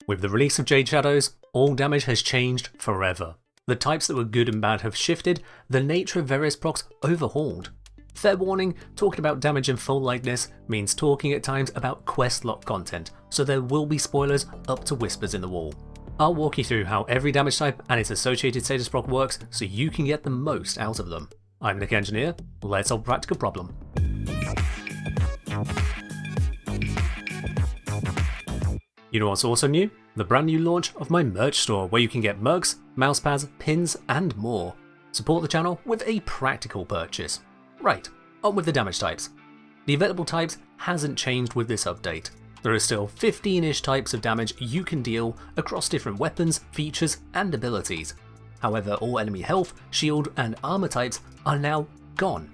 With the release of Jade Shadows, all damage has changed forever. The types that were good and bad have shifted, the nature of various procs overhauled. Fair warning, talking about damage in full like this means talking at times about quest lock content, so there will be spoilers up to whispers in the wall. I'll walk you through how every damage type and its associated status proc works so you can get the most out of them. I'm Nick Engineer, let's solve a practical problem. You know what's also new? The brand new launch of my merch store where you can get mugs, mousepads, pins and more. Support the channel with a practical purchase. Right, on with the damage types. The available types hasn't changed with this update. There are still 15-ish types of damage you can deal across different weapons, features and abilities. However, all enemy health, shield and armor types are now gone.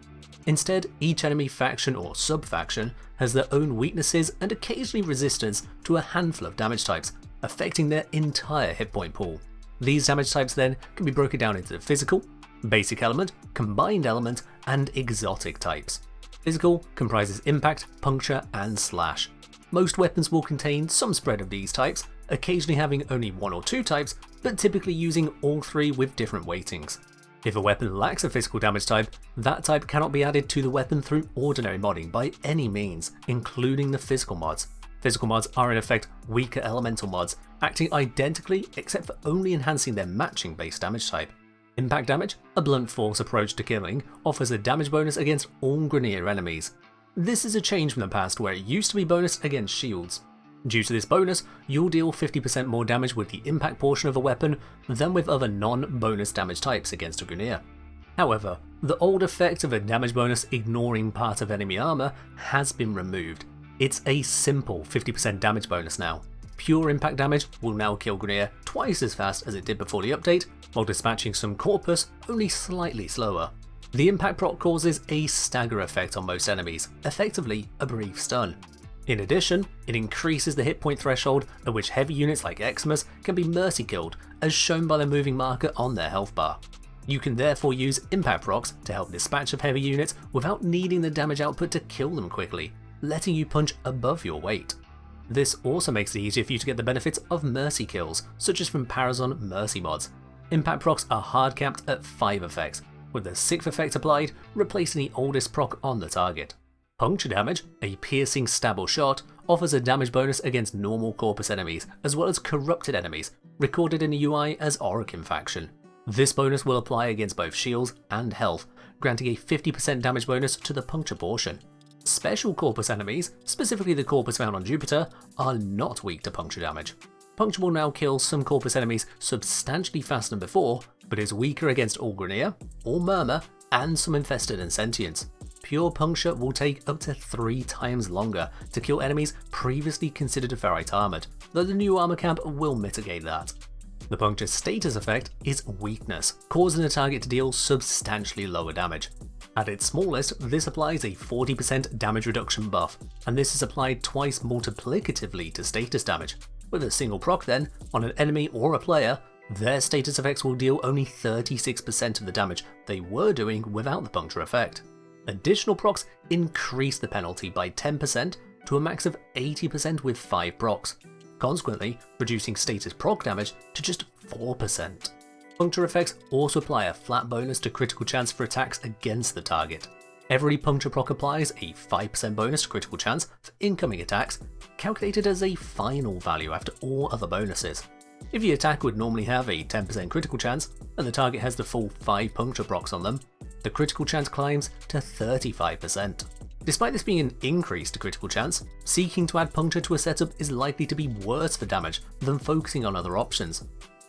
Instead, each enemy faction or sub-faction has their own weaknesses and occasionally resistance to a handful of damage types, affecting their entire hit point pool. These damage types then can be broken down into physical, basic element, combined element, and exotic types. Physical comprises impact, puncture, and slash. Most weapons will contain some spread of these types, occasionally having only one or two types, but typically using all three with different weightings. If a weapon lacks a physical damage type, that type cannot be added to the weapon through ordinary modding by any means, including the physical mods. Physical mods are in effect weaker elemental mods, acting identically except for only enhancing their matching base damage type. Impact damage, a blunt force approach to killing, offers a damage bonus against all Grineer enemies. This is a change from the past where it used to be bonus against shields. Due to this bonus, you'll deal 50% more damage with the impact portion of a weapon than with other non-bonus damage types against a Grineer. However, the old effect of a damage bonus ignoring part of enemy armor has been removed. It's a simple 50% damage bonus now. Pure impact damage will now kill Grineer twice as fast as it did before the update, while dispatching some corpus only slightly slower. The impact proc causes a stagger effect on most enemies, effectively a brief stun. In addition, it increases the hit point threshold at which heavy units like Xmas can be mercy killed, as shown by the moving marker on their health bar. You can therefore use impact procs to help dispatch of heavy units without needing the damage output to kill them quickly, letting you punch above your weight. This also makes it easier for you to get the benefits of mercy kills, such as from Parazon mercy mods. Impact procs are hard capped at 5 effects, with the 6th effect applied, replacing the oldest proc on the target. Puncture damage, a piercing stab or shot, offers a damage bonus against normal corpus enemies, as well as corrupted enemies, recorded in the UI as Orokin faction. This bonus will apply against both shields and health, granting a 50% damage bonus to the puncture portion. Special corpus enemies, specifically the corpus found on Jupiter, are not weak to puncture damage. Puncture will now kill some corpus enemies substantially faster than before, but is weaker against all Grineer, all Murmur, and some infested and sentients. Pure puncture will take up to 3 times longer to kill enemies previously considered ferrite armored, though the new armor camp will mitigate that. The puncture status effect is weakness, causing the target to deal substantially lower damage. At its smallest, this applies a 40% damage reduction buff, and this is applied twice multiplicatively to status damage. With a single proc then, on an enemy or a player, their status effects will deal only 36% of the damage they were doing without the puncture effect. Additional procs increase the penalty by 10% to a max of 80% with 5 procs, consequently reducing status proc damage to just 4%. Puncture effects also apply a flat bonus to critical chance for attacks against the target. Every puncture proc applies a 5% bonus to critical chance for incoming attacks, calculated as a final value after all other bonuses. If the attack would normally have a 10% critical chance, and the target has the full 5 puncture procs on them, the critical chance climbs to 35%. Despite this being an increase to critical chance, seeking to add puncture to a setup is likely to be worse for damage than focusing on other options.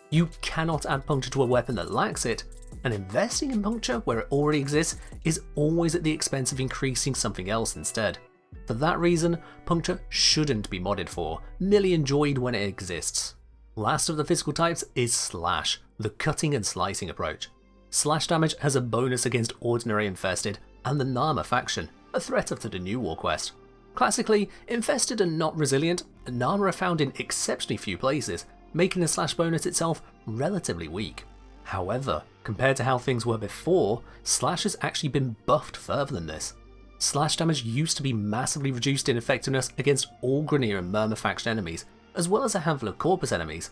You cannot add puncture to a weapon that lacks it, and investing in puncture where it already exists is always at the expense of increasing something else instead. For that reason, puncture shouldn't be modded for, merely enjoyed when it exists. Last of the physical types is slash, the cutting and slicing approach. Slash damage has a bonus against ordinary infested and the Nama faction, a threat after the new war quest. Classically, infested and not resilient, Nama are found in exceptionally few places, making the slash bonus itself relatively weak. However, compared to how things were before, slash has actually been buffed further than this. Slash damage used to be massively reduced in effectiveness against all Grineer and Murmur faction enemies, as well as a handful of Corpus enemies.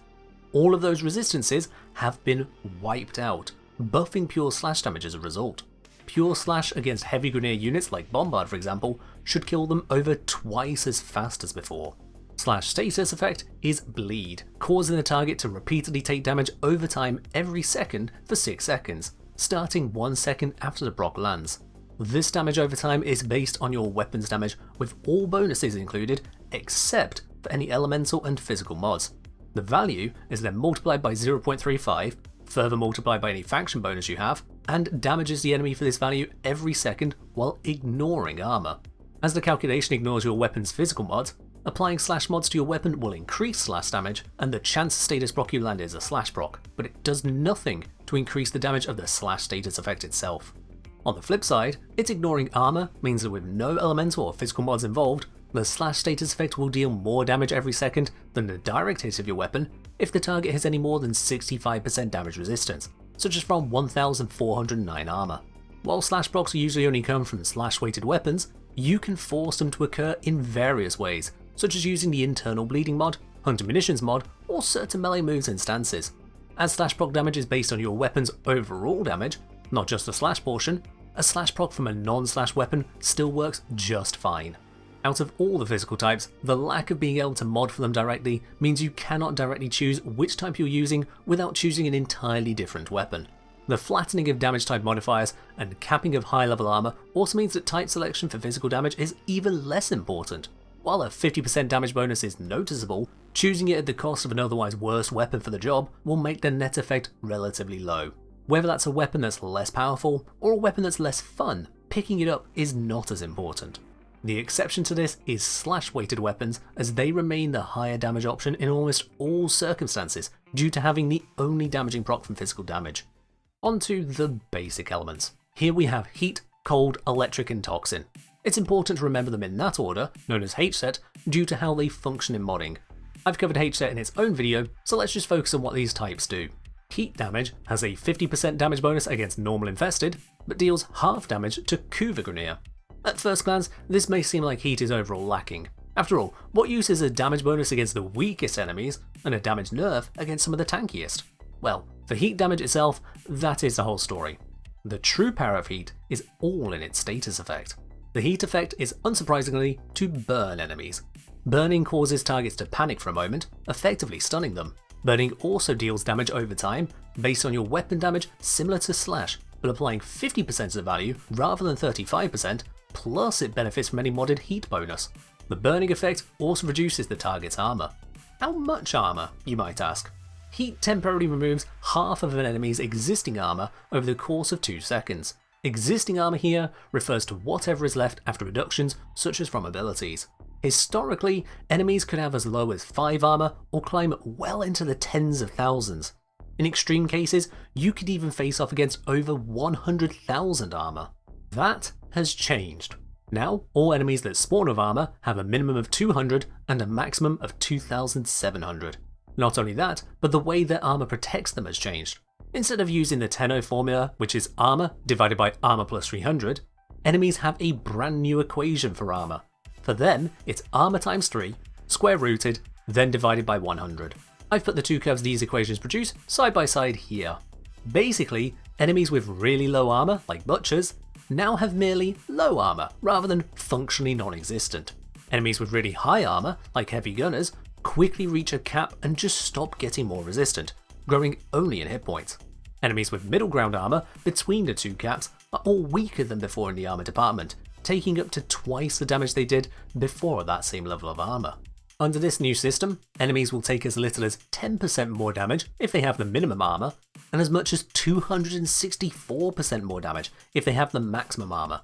All of those resistances have been wiped out, buffing pure slash damage as a result. Pure slash against heavy grenade units like Bombard for example should kill them over twice as fast as before. Slash status effect is bleed, causing the target to repeatedly take damage over time every second for 6 seconds, starting 1 second after the proc lands. This damage over time is based on your weapons damage with all bonuses included except for any elemental and physical mods. The value is then multiplied by 0.35, further multiplied by any faction bonus you have, and damages the enemy for this value every second while ignoring armor. As the calculation ignores your weapon's physical mods, applying slash mods to your weapon will increase slash damage and the chance status proc you land is a slash proc, but it does nothing to increase the damage of the slash status effect itself. On the flip side, it's ignoring armor means that with no elemental or physical mods involved, the slash status effect will deal more damage every second than the direct hit of your weapon if the target has any more than 65% damage resistance, such as from 1409 armor. While slash procs usually only come from slash weighted weapons, you can force them to occur in various ways, such as using the internal bleeding mod, hunter munitions mod, or certain melee moves and stances. As slash proc damage is based on your weapon's overall damage, not just the slash portion, a slash proc from a non-slash weapon still works just fine. Out of all the physical types, the lack of being able to mod for them directly means you cannot directly choose which type you're using without choosing an entirely different weapon. The flattening of damage type modifiers and capping of high level armor also means that type selection for physical damage is even less important. While a 50% damage bonus is noticeable, choosing it at the cost of an otherwise worse weapon for the job will make the net effect relatively low. Whether that's a weapon that's less powerful or a weapon that's less fun, picking it up is not as important. The exception to this is slash weighted weapons, as they remain the higher damage option in almost all circumstances due to having the only damaging proc from physical damage. On to the basic elements. Here we have heat, cold, electric and toxin. It's important to remember them in that order, known as H-set, due to how they function in modding. I've covered H-set in its own video, so let's just focus on what these types do. Heat damage has a 50% damage bonus against normal infested, but deals half damage to Kuvagrenir. At first glance, this may seem like heat is overall lacking. After all, what use is a damage bonus against the weakest enemies, and a damage nerf against some of the tankiest? Well, for heat damage itself, that is the whole story. The true power of heat is all in its status effect. The heat effect is unsurprisingly to burn enemies. Burning causes targets to panic for a moment, effectively stunning them. Burning also deals damage over time, based on your weapon damage similar to slash, but applying 50% of the value rather than 35%, plus it benefits from any modded heat bonus. The burning effect also reduces the target's armor. How much armor, you might ask? Heat temporarily removes half of an enemy's existing armor over the course of 2 seconds. Existing armor here refers to whatever is left after reductions such as from abilities. Historically, enemies could have as low as 5 armor or climb well into the tens of thousands. In extreme cases, you could even face off against over 100,000 armor. That has changed. Now, all enemies that spawn with armor have a minimum of 200 and a maximum of 2,700. Not only that, but the way their armor protects them has changed. Instead of using the Tenno formula, which is armor divided by armor plus 300, enemies have a brand new equation for armor. For them, it's armor times 3, square rooted, then divided by 100. I've put the two curves these equations produce side by side here. Basically, enemies with really low armor, like butchers, now have merely low armor rather than functionally non-existent. Enemies with really high armor, like heavy gunners, quickly reach a cap and just stop getting more resistant, growing only in hit points. Enemies with middle ground armor between the two caps are all weaker than before in the armor department, taking up to twice the damage they did before at that same level of armor. Under this new system, enemies will take as little as 10% more damage if they have the minimum armor, and as much as 264% more damage if they have the maximum armor.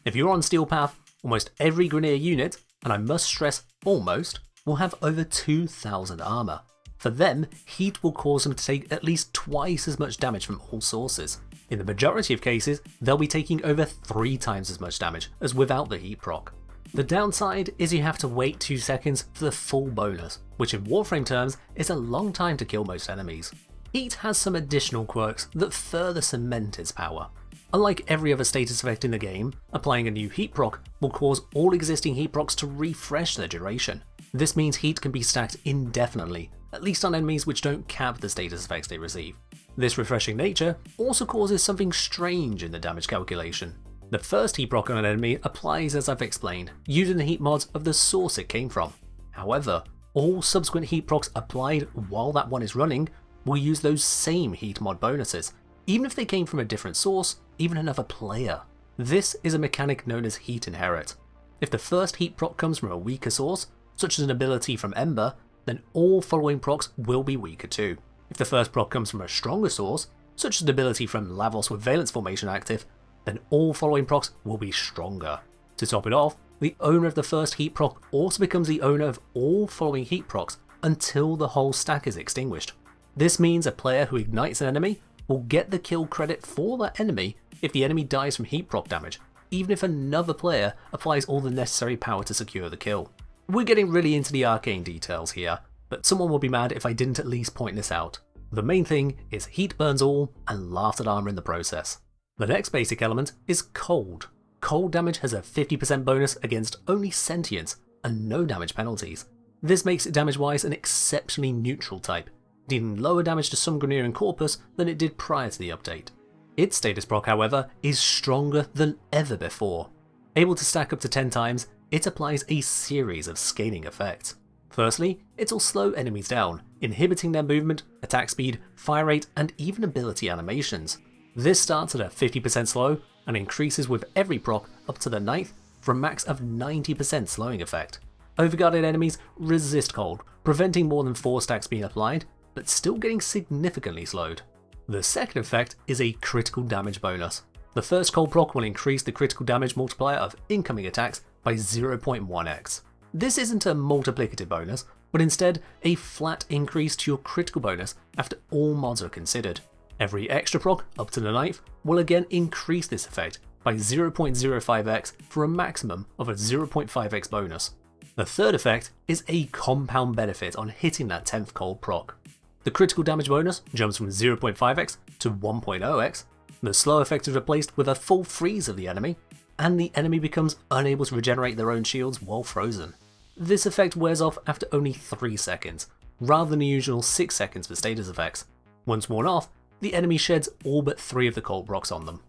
If you're on Steel Path, almost every Grineer unit, and I must stress almost, will have over 2,000 armor. For them, heat will cause them to take at least twice as much damage from all sources. In the majority of cases, they'll be taking over 3 times as much damage as without the heat proc. The downside is you have to wait 2 seconds for the full bonus, which in Warframe terms is a long time to kill most enemies. Heat has some additional quirks that further cement its power. Unlike every other status effect in the game, applying a new heat proc will cause all existing heat procs to refresh their duration. This means heat can be stacked indefinitely, at least on enemies which don't cap the status effects they receive. This refreshing nature also causes something strange in the damage calculation. The first heat proc on an enemy applies as I've explained, using the heat mods of the source it came from. However, all subsequent heat procs applied while that one is running will use those same heat mod bonuses, even if they came from a different source, even another player. This is a mechanic known as heat inherit. If the first heat proc comes from a weaker source, such as an ability from Ember, then all following procs will be weaker too. If the first proc comes from a stronger source, such as an ability from Lavos with Valence Formation active, then all following procs will be stronger. To top it off, the owner of the first heat proc also becomes the owner of all following heat procs until the whole stack is extinguished. This means a player who ignites an enemy will get the kill credit for that enemy if the enemy dies from heat proc damage, even if another player applies all the necessary power to secure the kill. We're getting really into the arcane details here, but someone will be mad if I didn't at least point this out. The main thing is heat burns all and laughed at armor in the process. The next basic element is cold. Cold damage has a 50% bonus against only sentience and no damage penalties. This makes it damage-wise an exceptionally neutral type, dealing lower damage to some Grineer and Corpus than it did prior to the update. Its status proc, however, is stronger than ever before. Able to stack up to 10 times, it applies a series of scaling effects. Firstly, it'll slow enemies down, inhibiting their movement, attack speed, fire rate, and even ability animations. This starts at a 50% slow and increases with every proc up to the 9th for a max of 90% slowing effect. Overguarded enemies resist cold, preventing more than 4 stacks being applied, but still getting significantly slowed. The second effect is a critical damage bonus. The first cold proc will increase the critical damage multiplier of incoming attacks by 0.1x. This isn't a multiplicative bonus, but instead a flat increase to your critical bonus after all mods are considered. Every extra proc up to the 9th will again increase this effect by 0.05x for a maximum of a 0.5x bonus. The third effect is a compound benefit on hitting that 10th cold proc. The critical damage bonus jumps from 0.5x to 1.0x, the slow effect is replaced with a full freeze of the enemy, and the enemy becomes unable to regenerate their own shields while frozen. This effect wears off after only 3 seconds, rather than the usual 6 seconds for status effects. Once worn off, the enemy sheds all but 3 of the cold procs on them.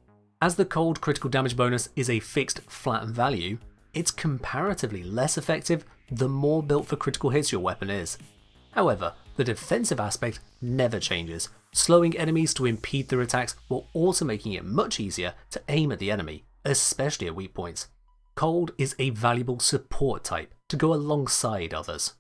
As the cold critical damage bonus is a fixed flat value, it's comparatively less effective the more built for critical hits your weapon is. However, the defensive aspect never changes, slowing enemies to impede their attacks while also making it much easier to aim at the enemy, especially at weak points. Cold is a valuable support type to go alongside others.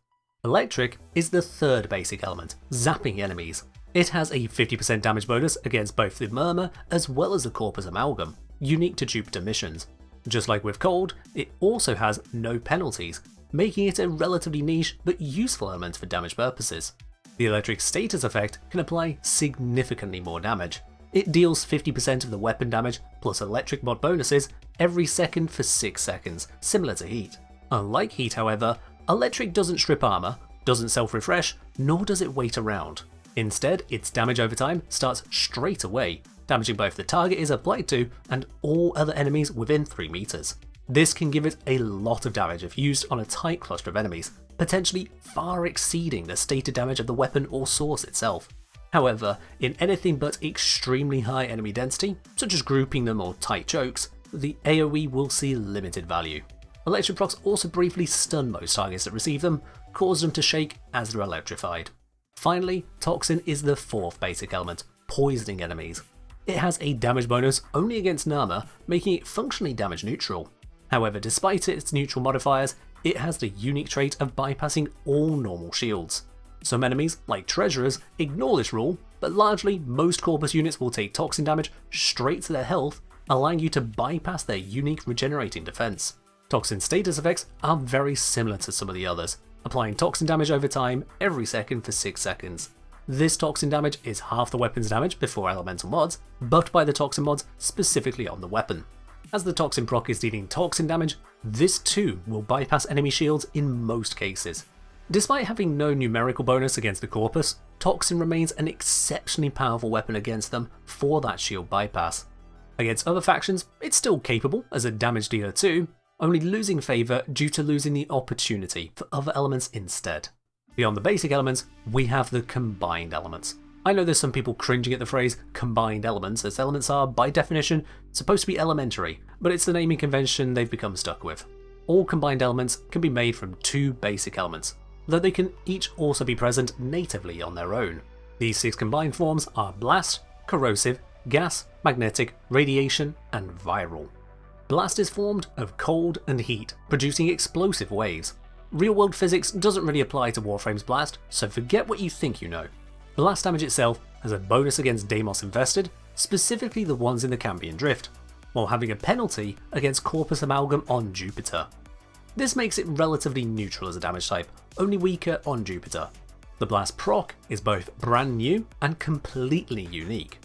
Electric is the third basic element, zapping enemies. It has a 50% damage bonus against both the Murmur as well as the Corpus Amalgam, unique to Jupiter missions. Just like with Cold, it also has no penalties, making it a relatively niche but useful element for damage purposes. The electric status effect can apply significantly more damage. It deals 50% of the weapon damage plus electric mod bonuses every second for 6 seconds, similar to Heat. Unlike Heat, however, electric doesn't strip armor, doesn't self-refresh, nor does it wait around. Instead, its damage over time starts straight away, damaging both the target it is applied to and all other enemies within 3 meters. This can give it a lot of damage if used on a tight cluster of enemies, potentially far exceeding the stated damage of the weapon or source itself. However, in anything but extremely high enemy density, such as grouping them or tight chokes, the AoE will see limited value. Electric procs also briefly stun most targets that receive them, causing them to shake as they're electrified. Finally, Toxin is the fourth basic element, poisoning enemies. It has a damage bonus only against Nama, making it functionally damage neutral. However, despite its neutral modifiers, it has the unique trait of bypassing all normal shields. Some enemies, like Treasurers, ignore this rule, but largely most Corpus units will take Toxin damage straight to their health, allowing you to bypass their unique regenerating defense. Toxin status effects are very similar to some of the others, applying Toxin damage over time every second for 6 seconds. This Toxin damage is half the weapon's damage before elemental mods, buffed by the Toxin mods specifically on the weapon. As the Toxin proc is dealing Toxin damage, this too will bypass enemy shields in most cases. Despite having no numerical bonus against the Corpus, Toxin remains an exceptionally powerful weapon against them for that shield bypass. Against other factions, it's still capable as a damage dealer too, only losing favour due to losing the opportunity for other elements instead. Beyond the basic elements, we have the combined elements. I know there's some people cringing at the phrase combined elements, as elements are, by definition, supposed to be elementary, but it's the naming convention they've become stuck with. All combined elements can be made from 2 basic elements, though they can each also be present natively on their own. These 6 combined forms are Blast, Corrosive, Gas, Magnetic, Radiation, and Viral. Blast is formed of cold and heat, producing explosive waves. Real-world physics doesn't really apply to Warframe's Blast, so forget what you think you know. Blast damage itself has a bonus against Deimos infested, specifically the ones in the Cambion Drift, while having a penalty against Corpus Amalgam on Jupiter. This makes it relatively neutral as a damage type, only weaker on Jupiter. The Blast proc is both brand new and completely unique.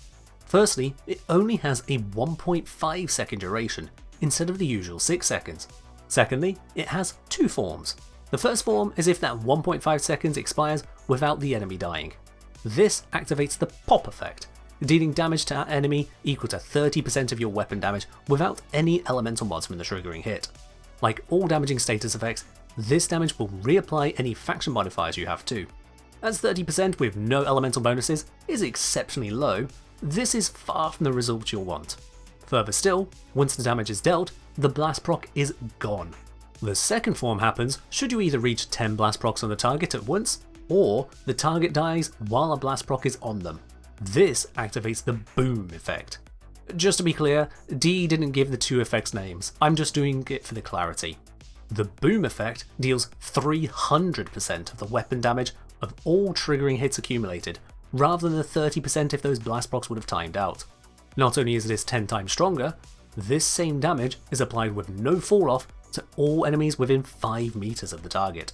Firstly, it only has a 1.5 second duration, instead of the usual 6 seconds. Secondly, it has 2 forms. The first form is if that 1.5 seconds expires without the enemy dying. This activates the pop effect, dealing damage to our enemy equal to 30% of your weapon damage without any elemental mods from the triggering hit. Like all damaging status effects, this damage will reapply any faction modifiers you have too. As 30% with no elemental bonuses is exceptionally low, this is far from the result you'll want. Further still, once the damage is dealt, the blast proc is gone. The second form happens should you either reach 10 blast procs on the target at once, or the target dies while a blast proc is on them. This activates the boom effect. Just to be clear, D didn't give the 2 effects names, I'm just doing it for the clarity. The boom effect deals 300% of the weapon damage of all triggering hits accumulated, rather than the 30% if those blast procs would have timed out. Not only is this 10 times stronger, this same damage is applied with no fall off to all enemies within 5 meters of the target.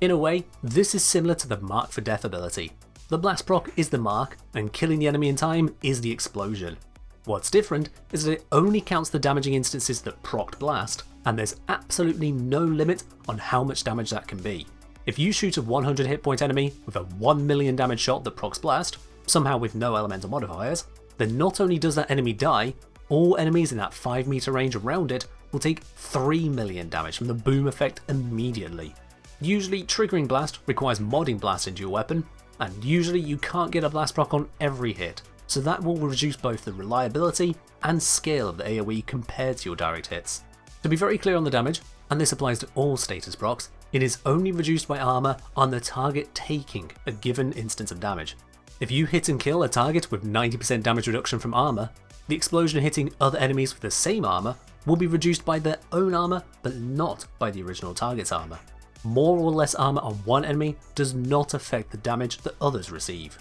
In a way, this is similar to the Mark for Death ability. The blast proc is the mark, and killing the enemy in time is the explosion. What's different is that it only counts the damaging instances that procced blast, and there's absolutely no limit on how much damage that can be. If you shoot a 100 hit point enemy with a 1 million damage shot that procs blast, somehow with no elemental modifiers, then not only does that enemy die, all enemies in that 5 meter range around it will take 3 million damage from the boom effect immediately. Usually triggering blast requires modding blast into your weapon, and usually you can't get a blast proc on every hit, so that will reduce both the reliability and scale of the AoE compared to your direct hits. To be very clear on the damage, and this applies to all status procs, it is only reduced by armor on the target taking a given instance of damage. If you hit and kill a target with 90% damage reduction from armor, the explosion hitting other enemies with the same armor will be reduced by their own armor, but not by the original target's armor. More or less armor on one enemy does not affect the damage that others receive.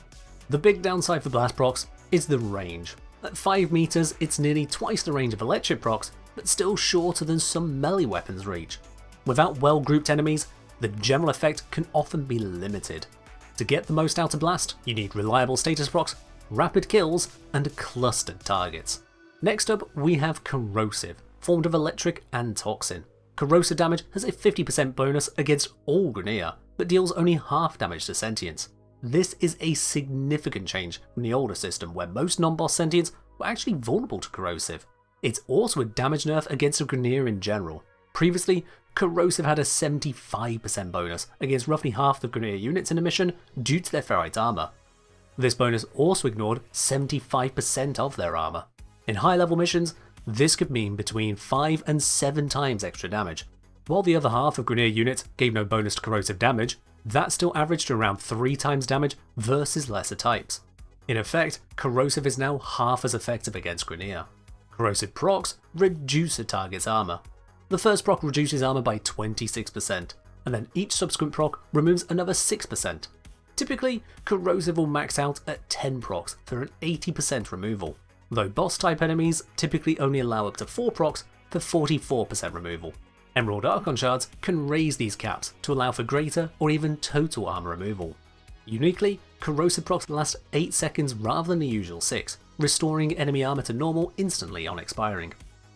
The big downside for blast procs is the range. At 5 meters, it's nearly twice the range of electric procs, but still shorter than some melee weapons reach. Without well-grouped enemies, the general effect can often be limited. To get the most out of blast, you need reliable status procs, rapid kills, and clustered targets. Next up, we have Corrosive, formed of electric and toxin. Corrosive damage has a 50% bonus against all Grineer, but deals only half damage to sentients. This is a significant change from the older system where most non-boss sentients were actually vulnerable to Corrosive. It's also a damage nerf against a Grineer in general. Previously, Corrosive had a 75% bonus against roughly half the Grineer units in a mission due to their ferrite armor. This bonus also ignored 75% of their armor. In high level missions, this could mean between 5 and 7 times extra damage. While the other half of Grineer units gave no bonus to corrosive damage, that still averaged to around 3 times damage versus lesser types. In effect, Corrosive is now half as effective against Grineer. Corrosive procs reduce a target's armor. The first proc reduces armor by 26%, and then each subsequent proc removes another 6%. Typically, Corrosive will max out at 10 procs for an 80% removal, though boss type enemies typically only allow up to 4 procs for 44% removal. Emerald Archon Shards can raise these caps to allow for greater or even total armor removal. Uniquely, Corrosive procs last 8 seconds rather than the usual 6, restoring enemy armor to normal instantly on expiring.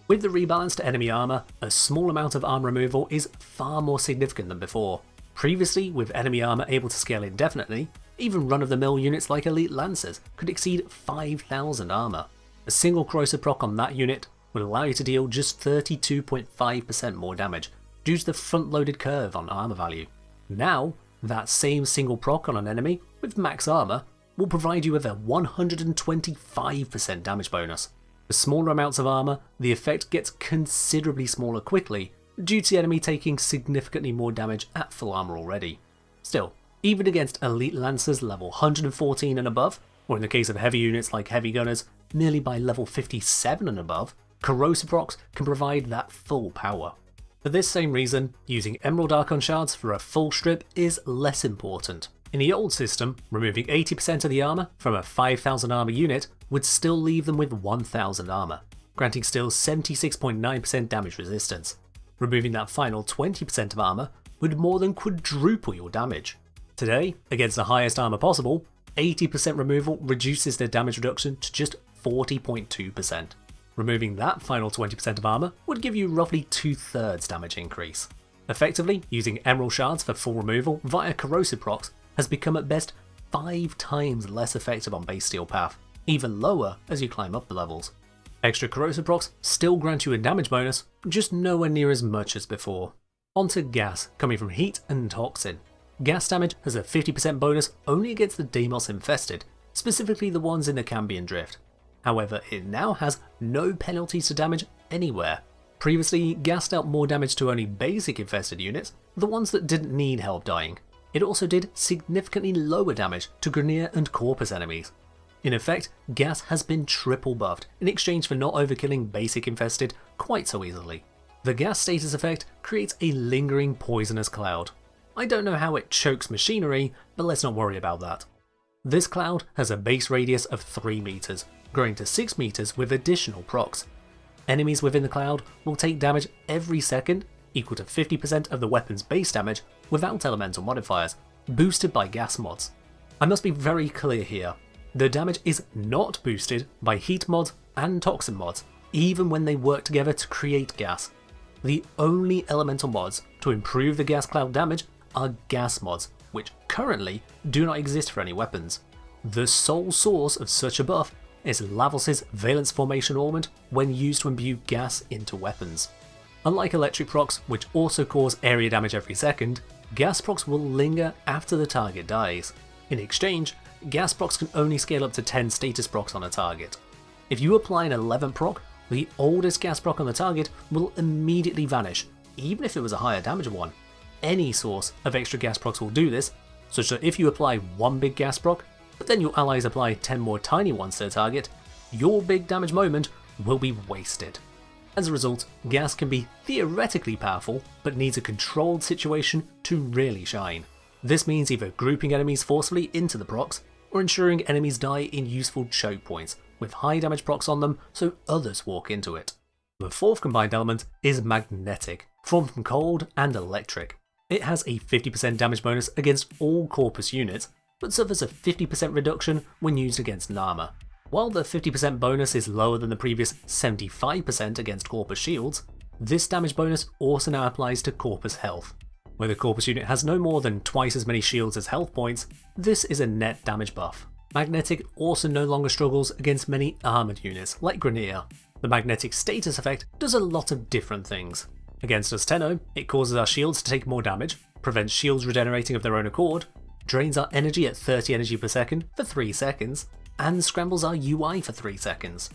With the rebalance to enemy armor, a small amount of armor removal is far more significant than before. Previously, with enemy armor able to scale indefinitely, even run-of-the-mill units like Elite Lancers could exceed 5,000 armor. A single Corrosive proc on that unit would allow you to deal just 32.5% more damage due to the front-loaded curve on armor value. Now, that same single proc on an enemy with max armor will provide you with a 125% damage bonus. For smaller amounts of armor, the effect gets considerably smaller quickly due to the enemy taking significantly more damage at full armor already. Still, even against elite lancers level 114 and above, or in the case of heavy units like heavy gunners, nearly by level 57 and above, Corrosive procs can provide that full power. For this same reason, using Emerald Archon Shards for a full strip is less important. In the old system, removing 80% of the armor from a 5000 armor unit would still leave them with 1000 armor, granting still 76.9% damage resistance. Removing that final 20% of armor would more than quadruple your damage. Today, against the highest armor possible, 80% removal reduces their damage reduction to just 40.2%. Removing that final 20% of armor would give you roughly 2/3 damage increase. Effectively, using Emerald Shards for full removal via Corrosive procs has become at best 5 times less effective on base steel path, even lower as you climb up the levels. Extra Corrosive procs still grant you a damage bonus, just nowhere near as much as before. Onto gas, coming from heat and toxin. Gas damage has a 50% bonus only against the Deimos infested, specifically the ones in the Cambion Drift. However, it now has no penalties to damage anywhere. Previously, gas dealt more damage to only basic infested units, the ones that didn't need help dying. It also did significantly lower damage to Grineer and Corpus enemies. In effect, gas has been triple buffed in exchange for not overkilling basic infested quite so easily. The gas status effect creates a lingering poisonous cloud. I don't know how it chokes machinery, but let's not worry about that. This cloud has a base radius of 3 meters, growing to 6 meters with additional procs. Enemies within the cloud will take damage every second, equal to 50% of the weapon's base damage without elemental modifiers, boosted by gas mods. I must be very clear here, the damage is not boosted by heat mods and toxin mods, even when they work together to create gas. The only elemental mods to improve the gas cloud damage are gas mods, which currently do not exist for any weapons. The sole source of such a buff is Lavos' Valence Formation Ornament when used to imbue gas into weapons. Unlike electric procs, which also cause area damage every second, gas procs will linger after the target dies. In exchange, gas procs can only scale up to 10 status procs on a target. If you apply an 11 proc, the oldest gas proc on the target will immediately vanish, even if it was a higher damage one. Any source of extra gas procs will do this, such that if you apply one big gas proc, but then your allies apply 10 more tiny ones to the target, your big damage moment will be wasted. As a result, gas can be theoretically powerful, but needs a controlled situation to really shine. This means either grouping enemies forcefully into the procs, or ensuring enemies die in useful choke points, with high damage procs on them so others walk into it. The fourth combined element is magnetic, formed from cold and electric. It has a 50% damage bonus against all Corpus units, but suffers a 50% reduction when used against Nama. While the 50% bonus is lower than the previous 75% against Corpus shields, this damage bonus also now applies to Corpus health. Where the Corpus unit has no more than twice as many shields as health points, this is a net damage buff. Magnetic also no longer struggles against many armoured units like Grineer. The magnetic status effect does a lot of different things. Against us Tenno, it causes our shields to take more damage, prevents shields regenerating of their own accord, drains our energy at 30 energy per second for 3 seconds, and scrambles our UI for 3 seconds.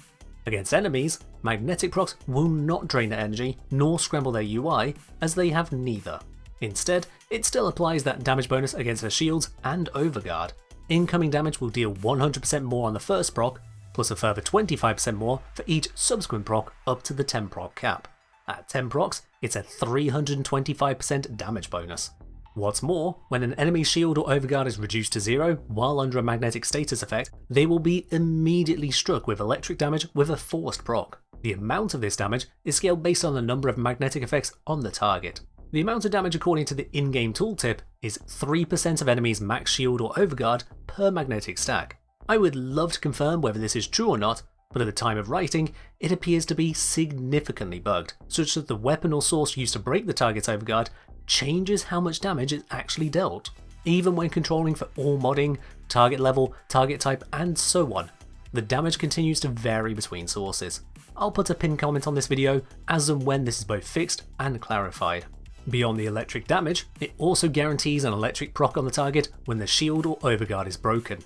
Against enemies, magnetic procs will not drain their energy nor scramble their UI, as they have neither. Instead, it still applies that damage bonus against their shields and overguard. Incoming damage will deal 100% more on the first proc, plus a further 25% more for each subsequent proc up to the 10 proc cap. At 10 procs, it's a 325% damage bonus. What's more, when an enemy's shield or overguard is reduced to 0 while under a magnetic status effect, they will be immediately struck with electric damage with a forced proc. The amount of this damage is scaled based on the number of magnetic effects on the target. The amount of damage according to the in-game tooltip is 3% of enemies' max shield or overguard per magnetic stack. I would love to confirm whether this is true or not, but at the time of writing, it appears to be significantly bugged, such that the weapon or source used to break the target's overguard changes how much damage is actually dealt, even when controlling for all modding, target level, target type, and so on. the damage continues to vary between sources. I'll put a pinned comment on this video as and when this is both fixed and clarified. Beyond the electric damage, it also guarantees an electric proc on the target when the shield or overguard is broken.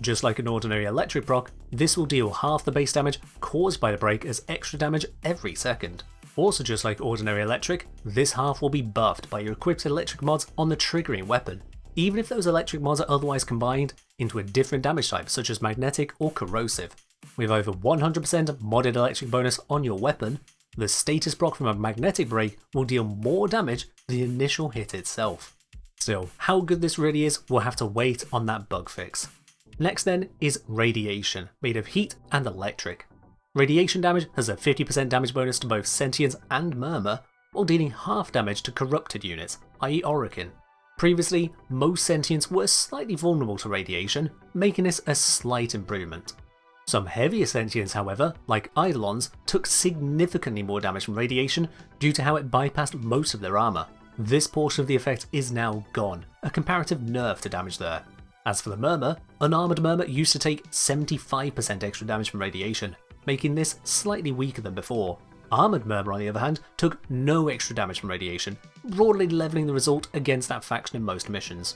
Just like an ordinary electric proc, this will deal half the base damage caused by the break as extra damage every second. Also just like ordinary electric, this half will be buffed by your equipped electric mods on the triggering weapon, even if those electric mods are otherwise combined into a different damage type such as magnetic or corrosive. With over 100% modded electric bonus on your weapon, the status proc from a magnetic break will deal more damage than the initial hit itself. Still, how good this really is, we'll have to wait on that bug fix. Next then is Radiation, made of heat and electric. Radiation damage has a 50% damage bonus to both Sentience and Murmur, while dealing half damage to corrupted units, i.e. Orokin. Previously, most Sentients were slightly vulnerable to radiation, making this a slight improvement. Some heavier Sentients, however, like Eidolons, took significantly more damage from radiation due to how it bypassed most of their armour. This portion of the effect is now gone, a comparative nerf to damage there. As for the Murmur, unarmoured Murmur used to take 75% extra damage from radiation, making this slightly weaker than before. Armoured Murmur on the other hand took no extra damage from radiation, broadly levelling the result against that faction in most missions.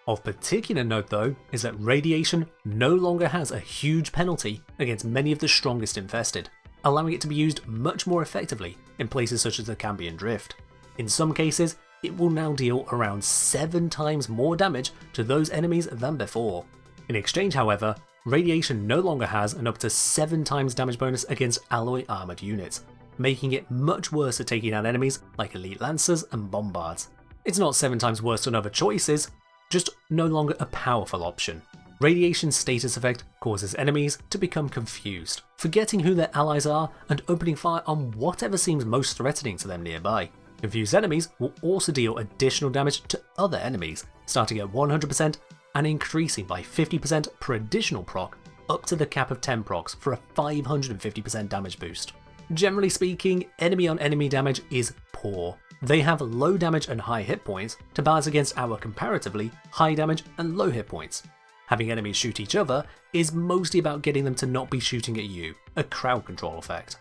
Of particular note though is that radiation no longer has a huge penalty against many of the strongest infested, allowing it to be used much more effectively in places such as the Cambion Drift. In some cases, it will now deal around 7 times more damage to those enemies than before. In exchange however, radiation no longer has an up to 7 times damage bonus against alloy armoured units, making it much worse at taking out enemies like elite lancers and bombards. It's not 7 times worse than other choices, just no longer a powerful option. Radiation's status effect causes enemies to become confused, forgetting who their allies are and opening fire on whatever seems most threatening to them nearby. Confused enemies will also deal additional damage to other enemies, starting at 100% and increasing by 50% per additional proc up to the cap of 10 procs for a 550% damage boost. Generally speaking, enemy on enemy damage is poor. They have low damage and high hit points to balance against our comparatively high damage and low hit points. Having enemies shoot each other is mostly about getting them to not be shooting at you, a crowd control effect.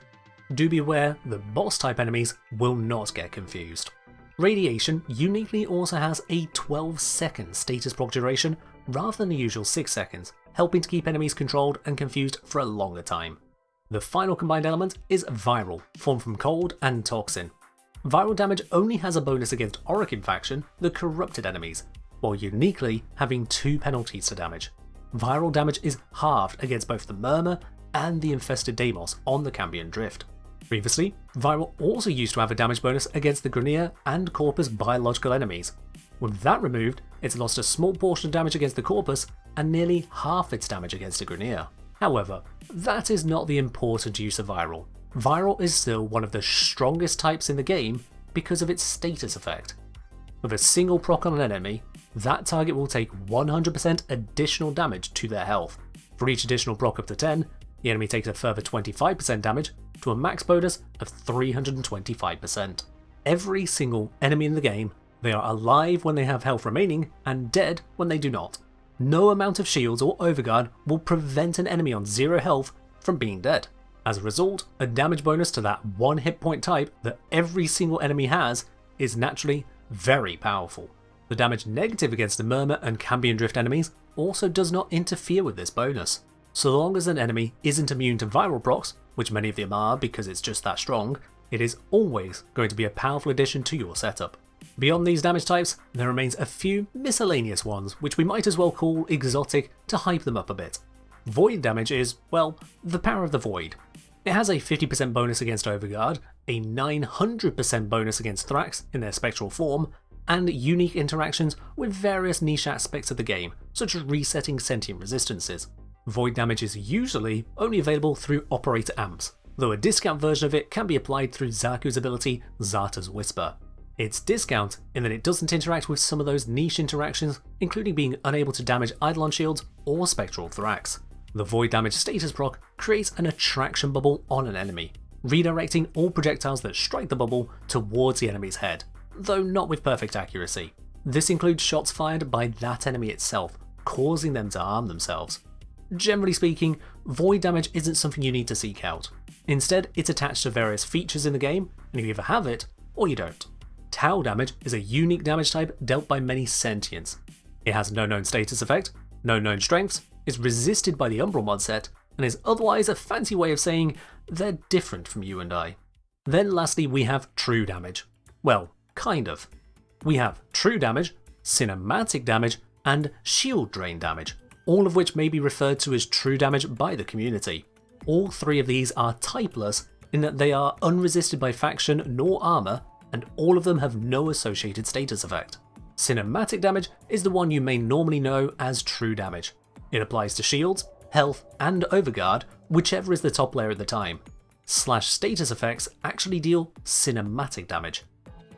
Do be aware that boss type enemies will not get confused. Radiation uniquely also has a 12-second status proc duration rather than the usual 6 seconds, helping to keep enemies controlled and confused for a longer time. The final combined element is Viral, formed from Cold and Toxin. Viral damage only has a bonus against Orokin faction, the corrupted enemies, while uniquely having 2 penalties to damage. Viral damage is halved against both the Murmur and the infested Deimos on the Cambion Drift. Previously, Viral also used to have a damage bonus against the Grineer and Corpus biological enemies. With that removed, it's lost a small portion of damage against the Corpus and nearly half its damage against the Grineer. However, that is not the important use of Viral. Viral is still one of the strongest types in the game because of its status effect. With a single proc on an enemy, that target will take 100% additional damage to their health. For each additional proc up to 10, the enemy takes a further 25% damage to a max bonus of 325%. Every single enemy in the game, they are alive when they have health remaining and dead when they do not. No amount of shields or overguard will prevent an enemy on 0 health from being dead. As a result, a damage bonus to that 1 hit point type that every single enemy has is naturally very powerful. The damage negative against the Murmur and Cambion Drift enemies also does not interfere with this bonus. So long as an enemy isn't immune to viral procs, which many of them are because it's just that strong, it is always going to be a powerful addition to your setup. Beyond these damage types, there remains a few miscellaneous ones which we might as well call exotic to hype them up a bit. Void damage is, well, the power of the Void. It has a 50% bonus against Overguard, a 900% bonus against Thrax in their spectral form, and unique interactions with various niche aspects of the game, such as resetting sentient resistances. Void damage is usually only available through Operator Amps, though a discount version of it can be applied through Zaku's ability Zarta's Whisper. It's discount in that it doesn't interact with some of those niche interactions, including being unable to damage Eidolon shields or Spectral Thrax. The Void damage status proc creates an attraction bubble on an enemy, redirecting all projectiles that strike the bubble towards the enemy's head, though not with perfect accuracy. This includes shots fired by that enemy itself, causing them to harm themselves. Generally speaking, void damage isn't something you need to seek out. Instead, it's attached to various features in the game, and you either have it or you don't. Tau damage is a unique damage type dealt by many sentients. It has no known status effect, no known strengths, is resisted by the Umbral mod set, and is otherwise a fancy way of saying they're different from you and I. Then lastly we have true damage. Well, kind of. We have true damage, cinematic damage, and shield drain damage, all of which may be referred to as true damage by the community. All three of these are typeless in that they are unresisted by faction nor armor, and all of them have no associated status effect. Cinematic damage is the one you may normally know as true damage. It applies to shields, health, and overguard, whichever is the top layer at the time. Slash status effects actually deal cinematic damage.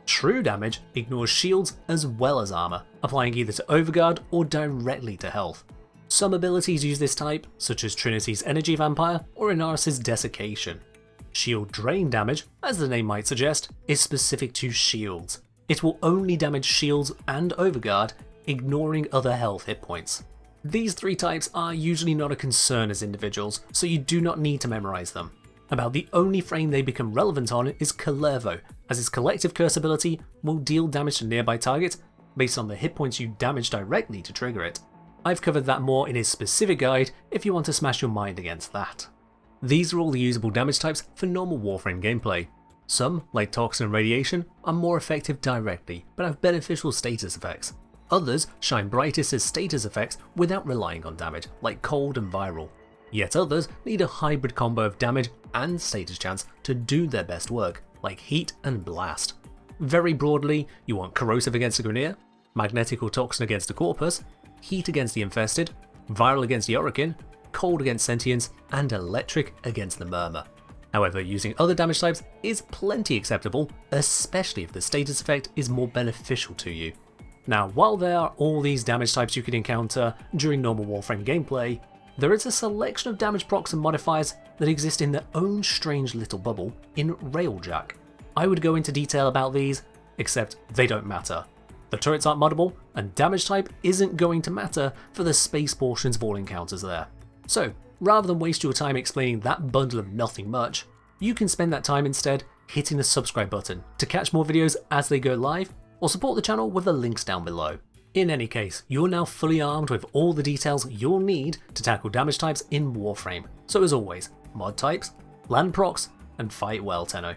True damage ignores shields as well as armor, applying either to overguard or directly to health. Some abilities use this type, such as Trinity's Energy Vampire or Inaris' Desiccation. Shield drain damage, as the name might suggest, is specific to shields. It will only damage shields and overguard, ignoring other health hit points. These three types are usually not a concern as individuals, so you do not need to memorize them. About the only frame they become relevant on is Kalervo, as its collective curse ability will deal damage to nearby targets based on the hit points you damage directly to trigger it. I've covered that more in his specific guide if you want to smash your mind against that. These are all the usable damage types for normal Warframe gameplay. Some, like Toxin and Radiation, are more effective directly, but have beneficial status effects. Others shine brightest as status effects without relying on damage, like Cold and Viral. Yet others need a hybrid combo of damage and status chance to do their best work, like Heat and Blast. Very broadly, you want Corrosive against the Grineer, Magnetic or Toxin against the Corpus, Heat against the Infested, Viral against the Orokin, Cold against Sentience, and Electric against the Murmur. However, using other damage types is plenty acceptable, especially if the status effect is more beneficial to you. Now, while there are all these damage types you can encounter during normal Warframe gameplay, there is a selection of damage procs and modifiers that exist in their own strange little bubble in Railjack. I would go into detail about these, except they don't matter. The turrets aren't moddable, and damage type isn't going to matter for the space portions of all encounters there. So, rather than waste your time explaining that bundle of nothing much, you can spend that time instead hitting the subscribe button to catch more videos as they go live, or support the channel with the links down below. In any case, you're now fully armed with all the details you'll need to tackle damage types in Warframe. So as always, mod types, land procs, and fight well, Tenno.